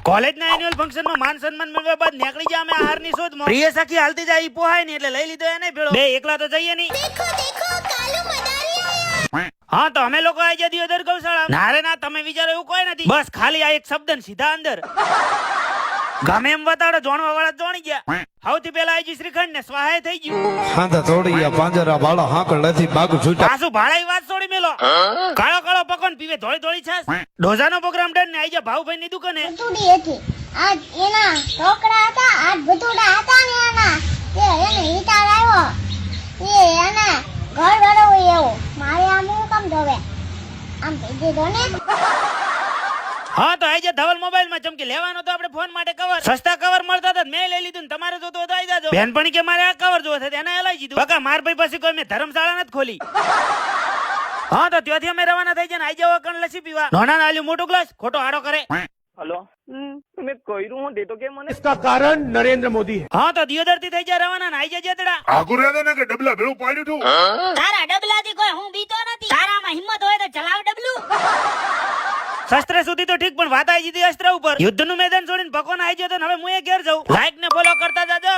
College ના annual function માં માન સન્માન મળવા બાદ નીકળી ગયા અમે આહાર ની શોધમાં. પ્રિય સખી હાલતી જાય ઈ પોહાય ને એટલે લઈ લીધો એને ભેળો. બે એકલા તો જઈએ નહીં. હા તો અમે લોકો આઈ જઈએ અદર ગૌશાળા. ના રે ના, તમે વિચારો એવું કોઈ નથી. બસ ખાલી આ એક શબ્દ ને સીધા અંદર. ગમે એમ બતાડો, જોણવા વાળા જોણી ગયા. સૌથી પેલા આજી શ્રીખંડ ને સ્વાહાય થઈ ગયું. હાંધા તોડી પાંજરા બાળા હાકળ નથી બાગુ છૂટા. પાછું ભાડા વાત છોડી મેલો. કાળો કાળો પકોન પીવે ધોળી ધોળી છાસ. ડોઝાનો પ્રોગ્રામ ડન ને આઈ જા ભાઉભાઈ ની દુકાને. ભતુડી હતી આજ એના ઢોકળા હતા, આજ ભતુડા હતા ને એના તે એને હિતાર આવ્યો એ એને ઘર વાળો એવો મારે આમ હું કામ ધોવે આમ ભેજી દો ને. હા તો આઈ જા ધવલ મોબાઈલ માં ચમકી લેવાનો તો આપણે ફોન માટે કવર. સસ્તા કવર મળતા હતા મેં લઈ લીધું ને તમારે જોતો તો આઈ જાજો. બેનપણી કે મારે આ કવર જોવે છે એને લઈ દીધું. બકા માર ભાઈ પાસે કોઈ મેં ધર્મશાળા નથી ખોલી. હા તો ત્યાંથી અમે રવાના થઈ જાય આઈ જાવ કણ લસી પીવા. નોના આલ્યું મોટું ગ્લાસ ખોટો આડો કરે. हेलो मैं कोयरू हूँ दे तो क्या मने इसका कारण नरेंद्र मोदी है. હા તો દિયોદર થી થઈ જાય રવાના ને આઈ જા જેતડા. આગુ રહેતા ને કે ડબલા ભેળું પાડ્યું તું. તારા ડબલાથી કોઈ હું બીતો નથી. તારામાં હિંમત હોય તો ચલાવ ડબલું. શસ્ત્ર સુધી તો ઠીક પણ વાત આવી જીધી અસ્ત્ર ઉપર. યુદ્ધ નું મેદાન છોડીને ભગવાન આવી જતો હવે હું એ ઘેર જાઉં. લાઈક ને ફોલો કરતા જાજો.